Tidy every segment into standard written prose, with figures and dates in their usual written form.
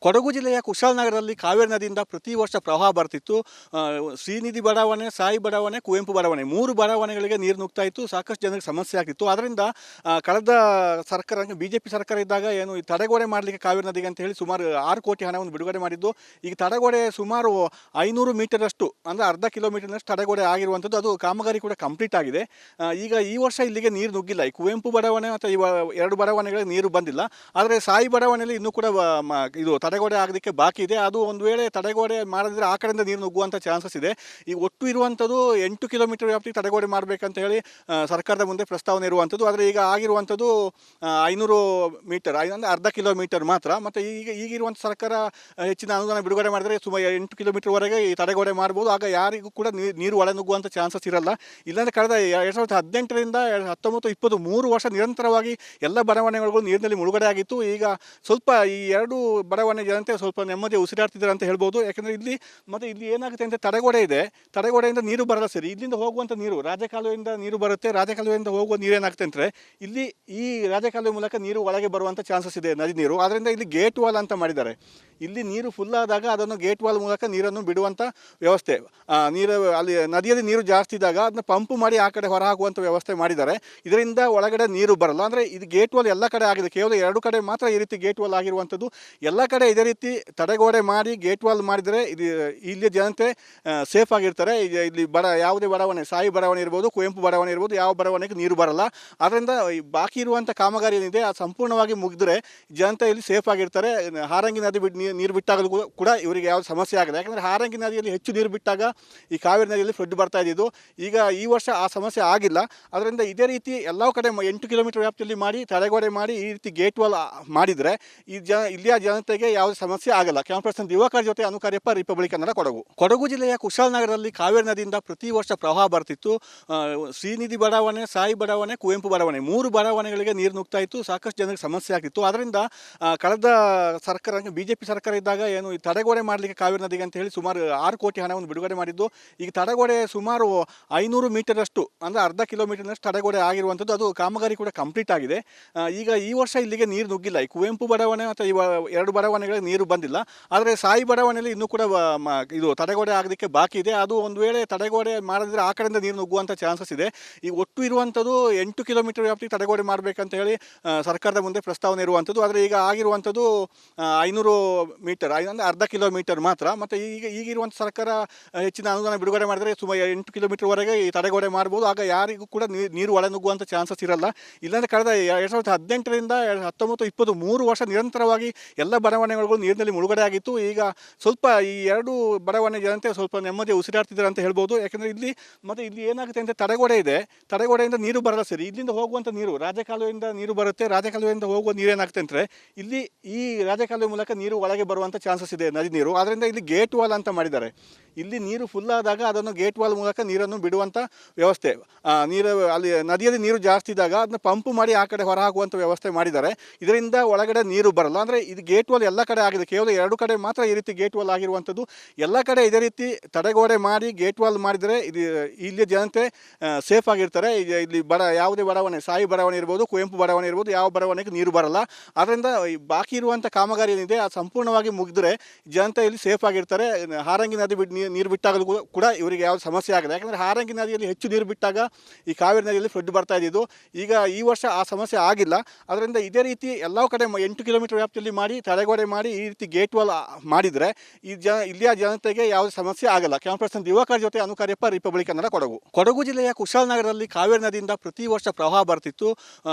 ಕೊಡಗು ಜಿಲ್ಲೆಯ ಕುಶಾಲನಗರದಲ್ಲಿ ಕಾವೇರಿ ನದಿಯಿಂದ ಪ್ರತಿ ವರ್ಷ ಪ್ರವಾಹ ಬರ್ತಿತ್ತು. ಶ್ರೀನಿಧಿ ಬಡಾವಣೆ, ಸಾಯಿ ಬಡಾವಣೆ, ಕುವೆಂಪು ಬಡಾವಣೆ 3 ಬಡಾವಣೆಗಳಿಗೆ ನೀರು ನುಗ್ತಾ ಇತ್ತು. ಸಾಕಷ್ಟು ಜನರಿಗೆ ಸಮಸ್ಯೆ ಆಗ್ತಿತ್ತು. ಅದರಿಂದ ಕಳೆದ ಸರ್ಕಾರ ಬಿಜೆಪಿ ಸರ್ಕಾರ ಇದ್ದಾಗ ಏನು ಈ ತಡೆಗೋಡೆ ಮಾಡಲಿಕ್ಕೆ ಕಾವೇರಿ ನದಿಗೆ ಅಂತ ಹೇಳಿ ಸುಮಾರು 6 ಕೋಟಿ ಹಣವನ್ನು ಬಿಡುಗಡೆ ಮಾಡಿದ್ದು. ಈಗ ತಡೆಗೋಡೆ ಸುಮಾರು 500 ಮೀಟರಷ್ಟು ಅಂದರೆ ಅರ್ಧ ಕಿಲೋಮೀಟರ್ನಷ್ಟು ತಡೆಗೋಡೆ ಆಗಿರುವಂಥದ್ದು. ಅದು ಕಾಮಗಾರಿ ಕೂಡ ಕಂಪ್ಲೀಟ್ ಆಗಿದೆ. ಈಗ ಈ ವರ್ಷ ಇಲ್ಲಿಗೆ ನೀರು ನುಗ್ಗಿಲ್ಲ. ಈ ಕುವೆಂಪು ಬಡಾವಣೆ ಮತ್ತು ಈ 2 ಬಡಾವಣೆಗಳಿಗೆ ನೀರು ಬಂದಿಲ್ಲ. ಆದರೆ ಸಾಯಿ ಬಡಾವಣೆಯಲ್ಲಿ ಇನ್ನೂ ಕೂಡ ಇದು ತಡೆಗೋಡೆ ಆಗೋದಕ್ಕೆ ಬಾಕಿ ಇದೆ. ಅದು ಒಂದು ವೇಳೆ ತಡೆಗೋಡೆ ಮಾಡಿದ್ರೆ ಆ ಕಡೆಯಿಂದ ನೀರು ನುಗ್ಗುವಂಥ ಚಾನ್ಸಸ್ ಇದೆ. ಈಗ ಒಟ್ಟು ಇರುವಂಥದ್ದು 8 ಕಿಲೋಮೀಟರ್ ವ್ಯಾಪ್ತಿಗೆ ತಡೆಗೋಡೆ ಮಾಡಬೇಕಂತ ಹೇಳಿ ಸರ್ಕಾರದ ಮುಂದೆ ಪ್ರಸ್ತಾವನೆ ಇರುವಂಥದ್ದು. ಆದರೆ ಈಗ ಆಗಿರುವಂಥದ್ದು 500 ಮೀಟರ್ ಅಂದರೆ ಅರ್ಧ ಕಿಲೋಮೀಟರ್ ಮಾತ್ರ. ಮತ್ತು ಈಗಿರುವಂಥ ಸರ್ಕಾರ ಹೆಚ್ಚಿನ ಅನುದಾನ ಬಿಡುಗಡೆ ಮಾಡಿದರೆ ಸುಮಾರು 8 ಕಿಲೋಮೀಟರ್ವರೆಗೆ ಈ ತಡೆಗೋಡೆ ಮಾಡ್ಬೋದು. ಆಗ ಯಾರಿಗೂ ಕೂಡ ನೀರು ಒಳ ನುಗ್ಗುವಂಥ ಚಾನ್ಸಸ್ ಇರಲ್ಲ. ಇಲ್ಲಾಂದರೆ ಕಳೆದ 2018ರಿಂದ 19, 20 3 ವರ್ಷ ನಿರಂತರವಾಗಿ ಎಲ್ಲ ಬಡಾವಣೆಗಳು ನೀರಿನಲ್ಲಿ ಮುಳುಗಡೆ ಆಗಿತ್ತು. ಈಗ ಸ್ವಲ್ಪ ಈ 2 ಬಡಾವಣೆ ಜನತೆ ಸ್ವಲ್ಪ ನೆಮ್ಮದಿ ಉಸಿರಾಡ್ತಿದ್ದಾರೆ ಅಂತ ಹೇಳ್ಬೋದು. ಯಾಕಂದರೆ ಇಲ್ಲಿ ಏನಾಗುತ್ತೆ ಅಂತ ತಡೆಗೋಡೆ ಇದೆ. ತಡೆಗೋಡೆಯಿಂದ ನೀರು ಬರಲ್ಲ ಸರಿ. ಇಲ್ಲಿಂದ ಹೋಗುವಂಥ ನೀರು ರಾಜಕಾಲುವೆಯಿಂದ ನೀರು ಬರುತ್ತೆ. ರಾಜಕಾಲುವೆಯಿಂದ ಹೋಗುವ ನೀರು ಏನಾಗುತ್ತೆ ಅಂದರೆ ಇಲ್ಲಿ ಈ ರಾಜಕಾಲುವೆ ಮೂಲಕ ನೀರು ಒಳಗೆ ಬರುವಂಥ ಚಾನ್ಸಸ್ ಇದೆ, ನದಿ ನೀರು. ಆದ್ದರಿಂದ ಇಲ್ಲಿ ಗೇಟ್ ವಾಲ್ ಅಂತ ಮಾಡಿದ್ದಾರೆ. ಇಲ್ಲಿ ನೀರು ಫುಲ್ ಆದಾಗ ಅದನ್ನು ಗೇಟ್ ವಾಲ್ ಮೂಲಕ ನೀರನ್ನು ಬಿಡುವಂಥ ವ್ಯವಸ್ಥೆ. ನೀರು ಅಲ್ಲಿ ನದಿಯಲ್ಲಿ ನೀರು ಜಾಸ್ತಿ ಇದ್ದಾಗ ಅದನ್ನ ಪಂಪ್ ಮಾಡಿ ಆ ಕಡೆ ಹೊರ ಹಾಕುವಂಥ ವ್ಯವಸ್ಥೆ ಮಾಡಿದ್ದಾರೆ. ಇದರಿಂದ ಒಳಗಡೆ ನೀರು ಬರಲ್ಲ. ಅಂದರೆ ಇದು ಗೇಟ್ ವಾಲ್ ಎಲ್ಲ ಕಡೆ ಆಗಿದೆ. ಕೇವಲ 2 ಕಡೆ ಮಾತ್ರ ಈ ರೀತಿ ಗೇಟ್ ವಾಲ್ ಆಗಿರುವಂಥದ್ದು. ಎಲ್ಲ ಕಡೆ ಇದೇ ರೀತಿ ತಡೆಗೋಡೆ ಮಾಡಿ ಗೇಟ್ ವಾಲ್ ಮಾಡಿದರೆ ಇಲ್ಲಿ ಜನತೆ ಸೇಫ್ ಆಗಿರ್ತಾರೆ. ಇಲ್ಲಿ ಯಾವುದೇ ಬಡಾವಣೆ, ಸಾಯಿ ಬಡಾವಣೆ ಇರ್ಬೋದು, ಕುವೆಂಪು ಬಡಾವಣೆ ಇರ್ಬೋದು, ಯಾವ ಬಡಾವಣೆಗೆ ನೀರು ಬರಲ್ಲ. ಆದ್ದರಿಂದ ಬಾಕಿ ಇರುವಂಥ ಕಾಮಗಾರಿ ಏನಿದೆ ಅದು ಸಂಪೂರ್ಣವಾಗಿ ಮುಗಿದ್ರೆ ಜನತೆ ಇಲ್ಲಿ ಸೇಫ್ ಆಗಿರ್ತಾರೆ. ಹಾರಂಗಿ ನದಿ ನೀರು ಬಿಟ್ಟಾಗಲೂ ಕೂಡ ಇವರಿಗೆ ಯಾವ ಸಮಸ್ಯೆ ಆಗಿದೆ. ಯಾಕಂದರೆ ಹಾರಂಗಿ ನದಿಯಲ್ಲಿ ಹೆಚ್ಚು ನೀರು ಬಿಟ್ಟಾಗ ಈ ಕಾವೇರಿ ನದಿಯಲ್ಲಿ ಫ್ಲಡ್ ಬರ್ತಾ ಇದ್ದಿದ್ದು. ಈಗ ಈ ವರ್ಷ ಆ ಸಮಸ್ಯೆ ಆಗಿಲ್ಲ. ಅದರಿಂದ ಇದೇ ರೀತಿ ಎಲ್ಲ ಕಡೆ 8 ಕಿಲೋಮೀಟರ್ ವ್ಯಾಪ್ತಿಯಲ್ಲಿ ಮಾಡಿ ತಡೆಗೋಡೆ ಮಾಡಿ ಈ ರೀತಿ ಗೇಟ್ ವಾಲ್ ಮಾಡಿದರೆ ಇಲ್ಲಿಯ ಜನತೆಗೆ ಯಾವುದೇ ಸಮಸ್ಯೆ ಆಗಲ್ಲ. ಕ್ಯಾಮರಾ ಪರ್ಸನ್ ದಿವಾಕರ್ ಜೊತೆ ಅನುಕಾರ್ಯಪ್ಪ, ರಿಪಬ್ಲಿಕ್ ಕನ್ನಡ, ಕೊಡಗು ಜಿಲ್ಲೆಯ ಕುಶಾಲನಗರದಲ್ಲಿ ಕಾವೇರಿ ನದಿಯಿಂದ ಪ್ರತಿ ವರ್ಷ ಪ್ರವಾಹ ಬರ್ತಿತ್ತು. ಶ್ರೀನಿಧಿ ಬಡಾವಣೆ, ಸಾಯಿ ಬಡಾವಣೆ, ಕುವೆಂಪು ಬಡಾವಣೆ 3 ಬಡಾವಣೆಗಳಿಗೆ ನೀರು ನುಗ್ತಾ ಇತ್ತು. ಸಾಕಷ್ಟು ಜನರಿಗೆ ಸಮಸ್ಯೆ ಆಗ್ತಿತ್ತು. ಅದರಿಂದ ಕಳೆದ ಸರ್ಕಾರ ಬಿಜೆಪಿ ಸರ್ಕಾರ ಇದ್ದಾಗ ಏನು ಈ ತಡೆಗೋಡೆ ಮಾಡಲಿಕ್ಕೆ ಕಾವೇರಿ ನದಿಗೆ ಅಂತ ಹೇಳಿ ಸುಮಾರು 6 ಕೋಟಿ ಹಣವನ್ನು ಬಿಡುಗಡೆ ಮಾಡಿದ್ದು. ಈಗ ತಡೆಗೋಡೆ ಸುಮಾರು 500 ಮೀಟರಷ್ಟು ಅಂದರೆ ಅರ್ಧ ಕಿಲೋಮೀಟರ್ನಷ್ಟು ತಡೆಗೋಡೆ ಆಗಿರುವಂಥದ್ದು. ಅದು ಕಾಮಗಾರಿ ಕೂಡ ಕಂಪ್ಲೀಟ್ ಆಗಿದೆ. ಈಗ ಈ ವರ್ಷ ಇಲ್ಲಿಗೆ ನೀರು ನುಗ್ಗಿಲ್ಲ. ಈ ಕುವೆಂಪು ಬಡಾವಣೆ ಮತ್ತು ಈ 2 ಬಡಾವಣೆಗಳಿಗೆ ನೀರು ಬಂದಿಲ್ಲ. ಆದರೆ ಸಾಯಿ ಬಡಾವಣೆಯಲ್ಲಿ ಇನ್ನೂ ಕೂಡ ಇದು ತಡೆಗೋಡೆ ಆಗೋದಕ್ಕೆ ಬಾಕಿ ಇದೆ. ಅದು ಒಂದು ವೇಳೆ ತಡೆಗೋಡೆ ಮಾಡಿದ್ರೆ ಆ ಕಡೆಯಿಂದ ನೀರು ನುಗ್ಗುವಂಥ ಚಾನ್ಸಸ್ ಇದೆ. ಈಗ ಒಟ್ಟು ಇರುವಂಥದ್ದು 8 ಕಿಲೋಮೀಟರ್ ವ್ಯಾಪ್ತಿಗೆ ತಡೆಗೋಡೆ ಮಾಡಬೇಕಂತ ಹೇಳಿ ಸರ್ಕಾರದ ಮುಂದೆ ಪ್ರಸ್ತಾವನೆ ಇರುವಂಥದ್ದು. ಆದರೆ ಈಗ ಆಗಿರುವಂಥದ್ದು 500 ಮೀಟರ್ ಅಂದರೆ ಅರ್ಧ ಕಿಲೋಮೀಟರ್ ಮಾತ್ರ. ಮತ್ತು ಈಗಿರುವಂಥ ಸರ್ಕಾರ ಹೆಚ್ಚಿನ ಅನುದಾನ ಬಿಡುಗಡೆ ಮಾಡಿದರೆ ಸುಮಾರು 8 ಕಿಲೋಮೀಟರ್ವರೆಗೆ ಈ ತಡೆಗೋಡೆ ಮಾಡ್ಬೋದು. ಆಗ ಯಾರಿಗೂ ಕೂಡ ನೀರು ಒಳ ನುಗ್ಗುವಂಥ ಚಾನ್ಸಸ್ ಇರಲ್ಲ. ಇಲ್ಲಾಂದರೆ ಕಳೆದ 2018ರಿಂದ 19, 20 3 ವರ್ಷ ನಿರಂತರವಾಗಿ ಎಲ್ಲ ಬಡಾವಣೆಗಳು ನೀರಿನಲ್ಲಿ ಮುಳುಗಡೆ ಆಗಿತ್ತು. ಈಗ ಸ್ವಲ್ಪ ಈ 2 ಬಡಾವಣೆ ಜನತೆ ಸ್ವಲ್ಪ ನೆಮ್ಮದಿ ಉಸಿರಾಡ್ತಿದ್ದಾರೆ ಅಂತ ಹೇಳ್ಬೋದು. ಯಾಕಂದರೆ ಇಲ್ಲಿ ಏನಾಗುತ್ತೆ ಅಂತ ತಡೆಗೋಡೆ ಇದೆ. ತಡೆಗೋಡೆಯಿಂದ ನೀರು ಬರಲ್ಲ ಸರಿ. ಇಲ್ಲಿಂದ ಹೋಗುವಂಥ ನೀರು ರಾಜಕಾಲುವೆಯಿಂದ ನೀರು ಬರುತ್ತೆ. ರಾಜಕಾಲುವೆಯಿಂದ ಹೋಗುವ ನೀರು ಏನಾಗುತ್ತೆ ಅಂದರೆ ಇಲ್ಲಿ ಈ ರಾಜಕಾಲುವೆ ಮೂಲಕ ನೀರು ಒಳಗೆ ಬರುವಂಥ ಚಾನ್ಸಸ್ ಇದೆ, ನದಿ ನೀರು. ಆದ್ದರಿಂದ ಇಲ್ಲಿ ಗೇಟ್ ವಾಲ್ ಅಂತ ಮಾಡಿದ್ದಾರೆ. ಇಲ್ಲಿ ನೀರು ಫುಲ್ ಆದಾಗ ಅದನ್ನು ಗೇಟ್ ವಾಲ್ ಮೂಲಕ ನೀರನ್ನು ಬಿಡುವಂಥ ವ್ಯವಸ್ಥೆ. ನೀರು ಅಲ್ಲಿ ನದಿಯಲ್ಲಿ ನೀರು ಜಾಸ್ತಿ ಇದ್ದಾಗ ಅದನ್ನ ಪಂಪ್ ಮಾಡಿ ಆ ಕಡೆ ಹೊರ ಹಾಕುವಂಥ ವ್ಯವಸ್ಥೆ ಮಾಡಿದ್ದಾರೆ. ಇದರಿಂದ ಒಳಗಡೆ ನೀರು ಬರಲ್ಲ. ಅಂದರೆ ಇದು ಗೇಟ್ ವಾಲ್ ಎಲ್ಲ ಕಡೆ ಆಗಿದೆ. ಕೇವಲ 2 ಕಡೆ ಮಾತ್ರ ಈ ರೀತಿ ಗೇಟ್ ವಾಲ್ ಆಗಿರುವಂಥದ್ದು. ಎಲ್ಲ ಕಡೆ ಇದೇ ರೀತಿ ತಡೆಗೋಡೆ ಮಾಡಿ ಗೇಟ್ ವಾಲ್ ಮಾಡಿದರೆ ಇಲ್ಲಿ ಜನತೆ ಸೇಫ್ ಆಗಿರ್ತಾರೆ. ಇಲ್ಲಿ ಯಾವುದೇ ಬಡಾವಣೆ, ಸಾಯಿ ಬಡಾವಣೆ ಇರ್ಬೋದು, ಕುವೆಂಪು ಬಡಾವಣೆ ಇರ್ಬೋದು, ಯಾವ ಬಡಾವಣೆಗೆ ನೀರು ಬರಲ್ಲ. ಆದ್ದರಿಂದ ಬಾಕಿ ಇರುವಂಥ ಕಾಮಗಾರಿ ಏನಿದೆ ಅದು ಸಂಪೂರ್ಣವಾಗಿ ಮುಗಿದ್ರೆ ಜನತೆ ಇಲ್ಲಿ ಸೇಫ್ ಆಗಿರ್ತಾರೆ. ಹಾರಂಗಿ ನದಿ ನೀರು ಬಿಟ್ಟಾಗಲೂ ಕೂಡ ಇವರಿಗೆ ಯಾವ ಸಮಸ್ಯೆ ಆಗಲ್ಲ. ಯಾಕಂದರೆ ಹಾರಂಗಿ ನದಿಯಲ್ಲಿ ಹೆಚ್ಚು ನೀರು ಬಿಟ್ಟಾಗ ಈ ಕಾವೇರಿ ನದಿಯಲ್ಲಿ ಫ್ಲಡ್ ಬರ್ತಾ ಇದ್ದಿದ್ದು. ಈಗ ಈ ವರ್ಷ ಆ ಸಮಸ್ಯೆ ಆಗಿಲ್ಲ. ಅದರಿಂದ ಇದೇ ರೀತಿ ಎಲ್ಲ ಕಡೆ 8 ಕಿಲೋಮೀಟರ್ ವ್ಯಾಪ್ತಿಯಲ್ಲಿ ಮಾಡಿ ತಡೆಗೋಡೆ ಮಾಡಿ ಈ ರೀತಿ ಗೇಟ್ ವಾಲ್ ಮಾಡಿದರೆ ಇಲ್ಲಿಯ ಜನತೆಗೆ ಯಾವುದೇ ಸಮಸ್ಯೆ ಆಗಲ್ಲ. ಕ್ಯಾಮರಾ ಪರ್ಸನ್ ದಿವಾಕರ್ ಜೊತೆ ಅನುಕಾರ್ಯಪ್ಪ, ರಿಪಬ್ಲಿಕ್ ಕನ್ನಡ, ಕೊಡಗು ಜಿಲ್ಲೆಯ ಕುಶಾಲನಗರದಲ್ಲಿ ಕಾವೇರಿ ನದಿಯಿಂದ ಪ್ರತಿ ವರ್ಷ ಪ್ರವಾಹ ಬರ್ತಿತ್ತು.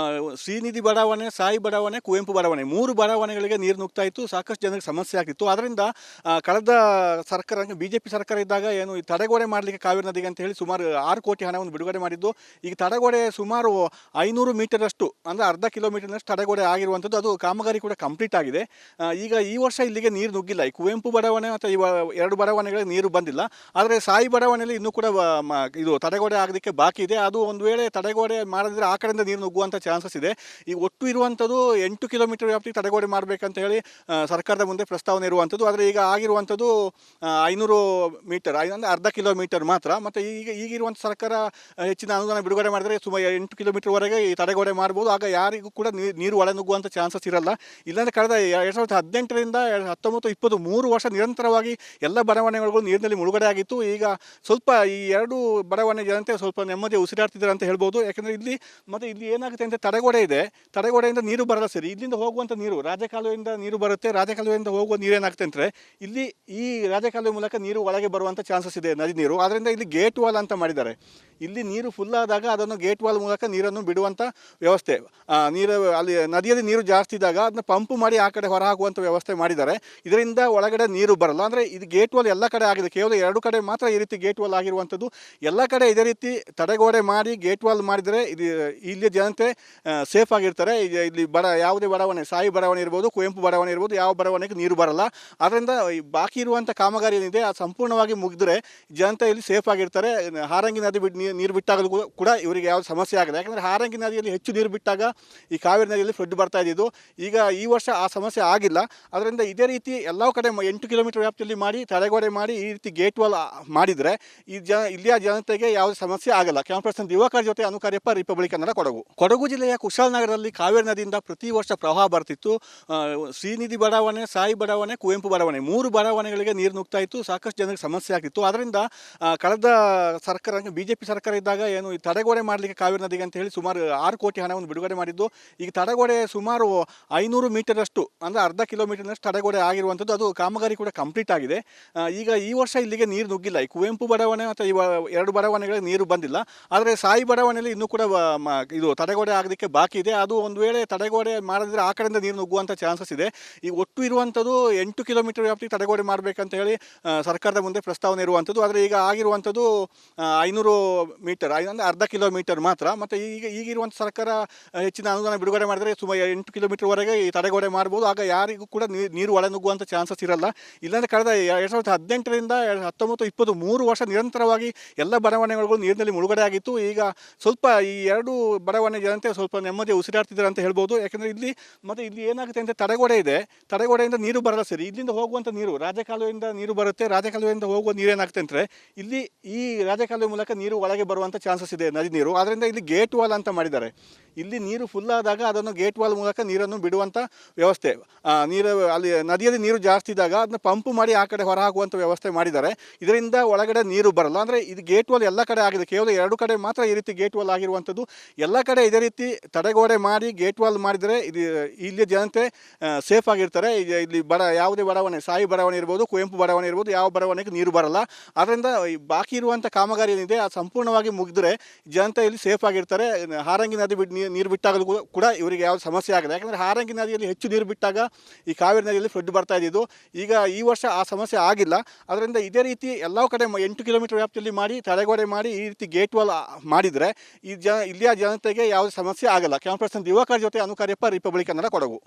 ಶ್ರೀನಿಧಿ ಬಡಾವಣೆ, ಸಾಯಿ ಬಡಾವಣೆ, ಕುವೆಂಪು ಬಡಾವಣೆ 3 ಬಡಾವಣೆಗಳಿಗೆ ನೀರು ನುಗ್ತಾ ಇತ್ತು. ಸಾಕಷ್ಟು ಜನರಿಗೆ ಸಮಸ್ಯೆ ಆಗ್ತಿತ್ತು. ಅದರಿಂದ ಕಳೆದ ಸರ್ಕಾರ ಬಿಜೆಪಿ ಸರ್ಕಾರ ಇದ್ದಾಗ ಏನು ಈ ತಡೆಗೋಡೆ ಮಾಡಲಿಕ್ಕೆ ಕಾವೇರಿ ನದಿಗೆ ಅಂತ ಹೇಳಿ ಸುಮಾರು 6 ಕೋಟಿ ಹಣವನ್ನು ಬಿಡುಗಡೆ ಮಾಡಿದ್ದು. ಈಗ ತಡೆಗೋಡೆ ಸುಮಾರು 500 ಮೀಟರಷ್ಟು ಅಂದರೆ ಅರ್ಧ ಕಿಲೋಮೀಟರ್ನಷ್ಟು ತಡೆಗೋಡೆ ಆಗಿರುವಂಥದ್ದು. ಅದು ಕಾಮಗಾರಿ ಕೂಡ ಕಂಪ್ಲೀಟ್ ಆಗಿದೆ. ಈಗ ಈ ವರ್ಷ ಇಲ್ಲಿಗೆ ನೀರು ನುಗ್ಗಿಲ್ಲ. ಈ ಕುವೆಂಪು ಬಡಾವಣೆ ಮತ್ತು ಈ 2 ಬಡಾವಣೆಗಳಿಗೆ ನೀರು ಬಂದಿಲ್ಲ. ಆದರೆ ಸಾಯಿ ಬಡಾವಣೆಯಲ್ಲಿ ಇನ್ನೂ ಕೂಡ ಇದು ತಡೆಗೋಡೆ ಆಗೋದಕ್ಕೆ ಬಾಕಿ ಇದೆ. ಅದು ಒಂದು ವೇಳೆ ತಡೆಗೋಡೆ ಮಾಡಿದ್ರೆ ಆ ಕಡೆಯಿಂದ ನೀರು ನುಗ್ಗುವಂಥ ಚಾನ್ಸಸ್ ಇದೆ. ಈಗ ಒಟ್ಟು ಇರುವಂಥದ್ದು 8 ಕಿಲೋಮೀಟರ್ ವ್ಯಾಪ್ತಿಗೆ ತಡೆಗೋಡೆ ಮಾಡಬೇಕಂತ ಹೇಳಿ ಸರ್ಕಾರದ ಮುಂದೆ ಪ್ರಸ್ತಾವನೆ ಇರುವಂಥದ್ದು. ಆದರೆ ಈಗ ಆಗಿರುವಂಥದ್ದು 500 ಮೀಟರ್, ಅಂದರೆ ಅರ್ಧ ಕಿಲೋಮೀಟರ್ ಮಾತ್ರ. ಮತ್ತು ಈಗಿರುವಂಥ ಸರ್ಕಾರ ಹೆಚ್ಚಿನ ಅನುದಾನ ಬಿಡುಗಡೆ ಮಾಡಿದರೆ ಸುಮಾರು 8 ಕಿಲೋಮೀಟರ್ವರೆಗೆ ಈ ತಡೆಗೋಡೆ ಮಾಡ್ಬೋದು. ಆಗ ಯಾರಿಗೂ ಕೂಡ ನೀರು ಒಳನುಗ್ಗುವಂಥ ಚಾನ್ಸಸ್ ಇರಲ್ಲ. ಇಲ್ಲಾಂದರೆ ಕಳೆದ 2018ರಿಂದ 2019, 20 3 ವರ್ಷ ನಿರಂತರವಾಗಿ ಎಲ್ಲ ಬಡಾವಣೆಗಳು ನೀರಿನಲ್ಲಿ ಮುಳುಗಡೆ ಆಗಿತ್ತು. ಈಗ ಸ್ವಲ್ಪ ಈ ಎರಡು ಬಡಾವಣೆ ಜನತೆ ಸ್ವಲ್ಪ ನೆಮ್ಮದಿ ಉಸಿರಾಡ್ತಿದ್ದಾರೆ ಅಂತ ಹೇಳ್ಬೋದು. ಯಾಕೆಂದರೆ ಇಲ್ಲಿ ಏನಾಗುತ್ತೆ ಅಂದರೆ ತಡೆಗೋಡೆ ಇದೆ, ತಡೆಗೋಡೆಯಿಂದ ನೀರು ಬರಲ್ಲ. ಸರಿ, ಇಲ್ಲಿಂದ ಹೋಗುವಂಥ ನೀರು ರಾಜಕಾಲುವೆಯಿಂದ ನೀರು ಬರುತ್ತೆ. ರಾಜಕಾಲುವೆಯಿಂದ ಹೋಗುವ ನೀರು ಏನಾಗುತ್ತೆ ಅಂದರೆ ಇಲ್ಲಿ ಈ ರಾಜಕಾಲುವೆ ಮೂಲಕ ನೀರು ಒಳಗೆ ಬರುವಂಥ ಚಾನ್ಸಸ್ ಇದೆ, ನದಿ ನೀರು. ಆದ್ದರಿಂದ ಇಲ್ಲಿ ಗೇಟ್ ವಾಲ್ ಅಂತ ಮಾಡಿದ್ದಾರೆ. ಇಲ್ಲಿ ನೀರು ಫುಲ್ ಆದಾಗ ಅದನ್ನು ಗೇಟ್ ವಾಲ್ ಮೂಲಕ ನೀರನ್ನು ಬಿಡುವಂಥ ವ್ಯವಸ್ಥೆ, ಅಲ್ಲಿ ನದಿಯಲ್ಲಿ ನೀರು ಜಾಸ್ತಿ ಇದ್ದಾಗ ಅದನ್ನ ಪಂಪ್ ಮಾಡಿ ಆ ಕಡೆ ಹೊರ ಹಾಕುವಂಥ ವ್ಯವಸ್ಥೆ ಮಾಡಿದ್ದಾರೆ. ಇದರಿಂದ ಒಳಗಡೆ ನೀರು ಬರಲ್ಲ. ಅಂದರೆ ಇದು ಗೇಟ್ ವಾಲ್ ಎಲ್ಲ ಕಡೆ ಆಗಿದೆ, ಕೇವಲ 2 ಕಡೆ ಮಾತ್ರ ಈ ರೀತಿ ಗೇಟ್ ವಾಲ್ ಆಗಿರುವಂಥದ್ದು. ಎಲ್ಲ ಕಡೆ ಇದೇ ರೀತಿ ತಡೆಗೋಡೆ ಮಾಡಿ ಗೇಟ್ ವಾಲ್ ಮಾಡಿದರೆ ಇಲ್ಲಿ ಜನತೆ ಸೇಫ್ ಆಗಿರ್ತಾರೆ. ಇಲ್ಲಿ ಯಾವುದೇ ಬಡಾವಣೆ, ಸಾಯಿ ಬಡಾವಣೆ ಇರ್ಬೋದು, ಕುವೆಂಪು ಬಡಾವಣೆ ಇರ್ಬೋದು, ಯಾವ ಬಡಾವಣೆಗೆ ನೀರು ಬರಲ್ಲ. ಆದ್ದರಿಂದ ಬಾಕಿ ಇರುವಂಥ ಕಾಮಗಾರಿ ಏನಿದೆ ಅದು ಸಂಪೂರ್ಣವಾಗಿ ಮುಗಿದ್ರೆ ಜನತೆ ಇಲ್ಲಿ ಸೇಫ್ ಆಗಿರ್ತಾರೆ. ಹಾರಂಗಿ ನದಿ ನೀರು ಬಿಟ್ಟಾಗಲೂ ಕೂಡ ಇವರಿಗೆ ಯಾವ ಸಮಸ್ಯೆ ಆಗಲ್ಲ. ಯಾಕಂದರೆ ಹಾರಂಗಿ ನದಿಯಲ್ಲಿ ಹೆಚ್ಚು ನೀರು ಬಿಟ್ಟಾಗ ಈ ಕಾವೇರಿ ನದಿಯಲ್ಲಿ ಫ್ಲಡ್ ಬರ್ತಾ ಇದ್ದಿದ್ದು. ಈಗ ಈ ವರ್ಷ ಆ ಸಮಸ್ಯೆ ಆಗಿಲ್ಲ. ಅದರಿಂದ ಇದೇ ರೀತಿ ಎಲ್ಲ ಕಡೆ 8 ಕಿಲೋಮೀಟರ್ ವ್ಯಾಪ್ತಿಯಲ್ಲಿ ಮಾಡಿ ತಡೆಗೋಡೆ ಮಾಡಿ ಈ ರೀತಿ ಗೇಟ್ ವಾಲ್ ಮಾಡಿದರೆ ಇಲ್ಲಿಯ ಜನತೆಗೆ ಯಾವುದೇ ಸಮಸ್ಯೆ ಆಗಲ್ಲ. ಕ್ಯಾಮರಾ ಪರ್ಸನ್ ದಿವಾಕರ್ ಜೊತೆ ಅನುಕಾರ್ಯಪ್ಪ, ರಿಪಬ್ಲಿಕ್ ಕನ್ನಡ, ಕೊಡಗು. ಕೊಡಗು ಜಿಲ್ಲೆಯ ಕುಶಾಲನಗರದಲ್ಲಿ ಕಾವೇರಿ ನದಿಯಿಂದ ಪ್ರತಿ ವರ್ಷ ಪ್ರವಾಹ ಬರ್ತಿತ್ತು. ಶ್ರೀನಿಧಿ ಬಡಾವಣೆ, ಸಾಯಿ ಬಡಾವಣೆ, ಕುವೆಂಪು ಬಡಾವಣೆ 3 ಬಡಾವಣೆಗಳಿಗೆ ನೀರು ನುಗ್ತಾ ಇತ್ತು. ಸಾಕಷ್ಟು ಜನರಿಗೆ ಸಮಸ್ಯೆ ಆಗ್ತಿತ್ತು. ಅದರಿಂದ ಕಳೆದ ಸರ್ಕಾರ, BJP ಸರ್ಕಾರ ಇದ್ದಾಗ ಏನು ಈ ತಡೆಗೋಡೆ ಮಾಡಲಿಕ್ಕೆ ಕಾವೇರಿ ನದಿಗೆ ಅಂತ ಹೇಳಿ ಸುಮಾರು 6 ಕೋಟಿ ಹಣವನ್ನು ಬಿಡುಗಡೆ ಮಾಡಿದ್ದು. ಈಗ ತಡೆಗೋಡೆ ಸುಮಾರು 500 ಮೀಟರಷ್ಟು, ಅಂದರೆ ಅರ್ಧ ಕಿಲೋಮೀಟರ್ನಷ್ಟು ತಡೆಗೋಡೆ ಆಗಿರುವಂಥದ್ದು. ಅದು ಕಾಮಗಾರಿ ಕೂಡ ಕಂಪ್ಲೀಟ್ ಆಗಿದೆ. ಈಗ ಈ ವರ್ಷ ಇಲ್ಲಿಗೆ ನೀರು ನುಗ್ಗಿಲ್ಲ. ಈ ಕುವೆಂಪು ಬಡಾವಣೆ ಮತ್ತು ಈ 2 ಬಡಾವಣೆಗಳಿಗೆ ನೀರು ಬಂದಿಲ್ಲ. ಆದರೆ ಸಾಯಿ ಬಡಾವಣೆಯಲ್ಲಿ ಇನ್ನೂ ಕೂಡ ಇದು ತಡೆಗೋಡೆ ಆಗಲಿಕ್ಕೆ ಬಾಕಿ ಇದೆ. ಅದು ಒಂದು ವೇಳೆ ತಡೆಗೋಡೆ ಮಾಡಿದ್ರೆ ಆ ಕಡೆಯಿಂದ ನೀರು ನುಗ್ಗುವಂಥ ಚಾನ್ಸಸ್ ಇದೆ. ಈಗ ಒಟ್ಟು ಇರುವಂಥದ್ದು 8 ಕಿಲೋಮೀಟರ್ ವ್ಯಾಪ್ತಿ ತಡೆಗೋಡೆ ಮಾಡಬೇಕಂತ ಹೇಳಿ ಸರ್ಕಾರದ ಮುಂದೆ ಪ್ರಸ್ತಾವನೆ ಇರುವಂಥದ್ದು. ಆದರೆ ಈಗ ಆಗಿರುವಂಥದ್ದು 500 ಮೀಟರ್, ಅಂದರೆ ಅರ್ಧ ಕಿಲೋಮೀಟರ್ ಮಾತ್ರ. ಮತ್ತು ಈಗಿರುವಂಥ ಸರ್ಕಾರ ಹೆಚ್ಚಿನ ಅನುದಾನ ಬಿಡುಗಡೆ ಮಾಡಿದರೆ ಸುಮಾರು 8 ಕಿಲೋಮೀಟರ್ವರೆಗೆ ಈ ತಡೆಗೋಡೆ ಮಾಡ್ಬೋದು. ಆಗ ಯಾರಿಗೂ ಕೂಡ ನೀರು ಒಳನುಗ್ಗುವಂಥ ಚಾನ್ಸಸ್ ಇರಲ್ಲ. ಇಲ್ಲಾಂದರೆ ಕಳೆದ 2018ರಿಂದ 2019, 20 3 ವರ್ಷ ನಿರಂತರವಾಗಿ ಎಲ್ಲ ಬಡಾವಣೆಗಳು ನೀರಿನಲ್ಲಿ ಮುಳುಗಡೆ ಆಗಿತ್ತು. ಈಗ ಸ್ವಲ್ಪ ಈ ಎರಡು ಬಡಾವಣೆ ಜನತೆ ಸ್ವಲ್ಪ ನೆಮ್ಮದಿ ಉಸಿರಾಡ್ತಿದ್ದಾರೆ ಅಂತ ಹೇಳ್ಬೋದು. ಯಾಕೆಂದರೆ ಇಲ್ಲಿ ಏನಾಗುತ್ತೆ ಅಂದರೆ ತಡೆಗೋಡೆ ಇದೆ, ತಡೆಗೋಡೆಯಿಂದ ನೀರು ಬರಲ್ಲ. ಸರಿ, ಇಲ್ಲಿಂದ ಹೋಗುವಂಥ ನೀರು ರಾಜಕಾಲುವೆಯಿಂದ ನೀರು ಬರುತ್ತೆ. ರಾಜಕಾಲುವೆಯಿಂದ ಹೋಗುವ ನೀರು ಏನಾಗುತ್ತೆ ಅಂದರೆ ಇಲ್ಲಿ ಈ ರಾಜಕಾಲುವೆ ಮೂಲಕ ನೀರು ಒಳಗೆ ಬರುವಂಥ ಚಾನ್ಸಸ್ ಇದೆ, ನದಿ ನೀರು. ಆದ್ದರಿಂದ ಇಲ್ಲಿ ಗೇಟ್ ವಾಲ್ ಅಂತ ಮಾಡಿದ್ದಾರೆ. ಇಲ್ಲಿ ನೀರು ಫುಲ್ ಆದಾಗ ಅದನ್ನು ಗೇಟ್ ವಾಲ್ ಮೂಲಕ ನೀರನ್ನು ಬಿಡುವಂಥ ವ್ಯವಸ್ಥೆ, ಅಲ್ಲಿ ನದಿಯಲ್ಲಿ ನೀರು ಜಾಸ್ತಿ ಇದ್ದಾಗ ಅದನ್ನ ಪಂಪ್ ಮಾಡಿ ಆ ಕಡೆ ಹೊರ ಹಾಕುವಂಥ ವ್ಯವಸ್ಥೆ ಮಾಡಿದ್ದಾರೆ. ಇದರಿಂದ ಒಳಗಡೆ ನೀರು ಬರಲ್ಲ. ಅಂದರೆ ಇದು ಗೇಟ್ ವಾಲ್ ಎಲ್ಲ ಕಡೆ ಆಗಿದೆ, ಕೇವಲ 2 ಕಡೆ ಮಾತ್ರ ಈ ರೀತಿ ಗೇಟ್ ವಾಲ್ ಆಗಿರುವಂಥದ್ದು. ಎಲ್ಲ ಕಡೆ ಇದೇ ರೀತಿ ತಡೆಗೋಡೆ ಮಾಡಿ ಗೇಟ್ ವಾಲ್ ಮಾಡಿದರೆ ಇಲ್ಲಿ ಜನತೆ ಸೇಫ್ ಆಗಿರ್ತಾರೆ. ಇಲ್ಲಿ ಯಾವುದೇ ಬಡಾವಣೆ, ಸಾಯಿ ಬಡಾವಣೆ ಇರ್ಬೋದು, ಕುವೆಂಪು ಬಡಾವಣೆ ಇರ್ಬೋದು, ಯಾವ ಬಡಾವಣೆಗೆ ನೀರು ಬರಲ್ಲ. ಆದ್ದರಿಂದ ಬಾಕಿ ಇರುವಂಥ ಕಾಮಗಾರಿ ಏನಿದೆ ಅದು ಸಂಪೂರ್ಣವಾಗಿ ಮುಗಿದ್ರೆ ಜನತೆ ಇಲ್ಲಿ ಸೇಫ್ ಆಗಿರ್ತಾರೆ. ಹಾರಂಗಿ ನದಿ ನೀರು ಬಿಟ್ಟಾಗಲೂ ಕೂಡ ಇವರಿಗೆ ಯಾವ ಸಮಸ್ಯೆ ಆಗಲ್ಲ. ಯಾಕಂದರೆ ಹಾರಂಗಿ ನದಿಯಲ್ಲಿ ಹೆಚ್ಚು ನೀರು ಬಿಟ್ಟಾಗ ಈ ಕಾವೇರಿ ನದಿಯಲ್ಲಿ ಫ್ಲಡ್ ಬರ್ತಾ ಇದ್ದಿದ್ದು. ಈಗ ಈ ವರ್ಷ ಆ ಸಮಸ್ಯೆ ಆಗಿಲ್ಲ. ಅದರಿಂದ ಇದೇ ರೀತಿ ಎಲ್ಲ ಕಡೆ 8 ಕಿಲೋಮೀಟರ್ ವ್ಯಾಪ್ತಿಯಲ್ಲಿ ಮಾಡಿ ತಡೆಗೋಡೆ ಮಾಡಿ ಈ ರೀತಿ ಗೇಟ್ ವಾಲ್ ಮಾಡಿದರೆ ಇಲ್ಲಿಯ ಜನತೆಗೆ ಯಾವುದೇ ಸಮಸ್ಯೆ ಆಗಲ್ಲ. ಕ್ಯಾಮರಾ ಪರ್ಸನ್ ದಿವಾಕರ್ ಜೊತೆ ಅನುಕಾರ್ಯಪ್ಪ, ರಿಪಬ್ಲಿಕ್ ಕನ್ನಡ, ಕೊಡಗು.